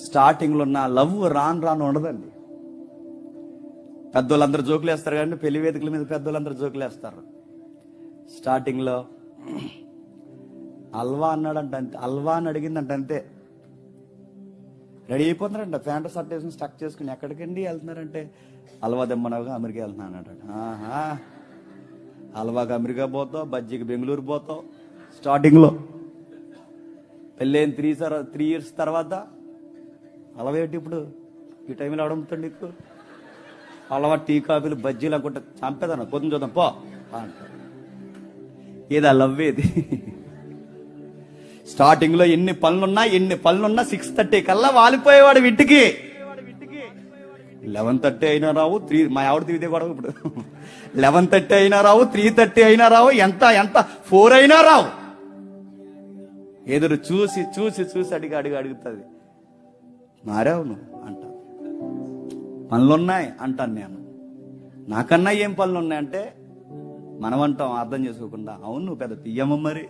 స్టార్టింగ్లో ఉన్న లవ్ రాను రాను ఉండదండి. పెద్దోళ్ళందరూ జోకులు వేస్తారు కానీ పెళ్లి వేదికల మీద పెద్దోళ్ళందరూ జోకులు వేస్తారు. స్టార్టింగ్లో అల్వా అన్నాడంట, అంతే. అల్వా అని అడిగిందంట, అంతే. రెడీ అయిపోతున్నారంట, ప్యాంట్ షర్ట్ వేసుకుని స్టక్ చేసుకుని. ఎక్కడికండి వెళ్తున్నారంటే, అల్వా దెమ్మనవుగా అమెరికా వెళ్తున్నాను అన్నాడు. ఆహా, అల్వాకి అమెరికా పోతావు, బజ్జీకి బెంగళూరు పోతావు. స్టార్టింగ్లో పెళ్ళైన 3 years తర్వాత అలవేటి ఇప్పుడు ఈ టైంలో అడుగుతాడు నీకు అలవా టీ కాఫీలు బజ్జీలు అనుకుంటే చంపేదాను, పొద్దున చూద్దాం పో అంటాడు. ఏది లవ్ ఏది? స్టార్టింగ్లో ఎన్ని పనులున్నా 6:30 కల్లా వాలిపోయేవాడు ఇంటికి. 11:30 అయినా రావు, మా ఆవిడ తిరిగితే కూడా ఇప్పుడు 11:30 అయినా రావు, 3:30 అయినా రావు, ఎంత 4 అయినా రావు. ఎదురు చూసి చూసి చూసి అడుగుతుంది. మారావు నువ్వు అంట. పనులున్నాయి అంటాను నేను. నాకన్నా ఏం పనులు ఉన్నాయంటే మనం అంటాం అర్థం చేసుకోకుండా, అవును నువ్వు పెద్ద పియ్యమ్మ మరి.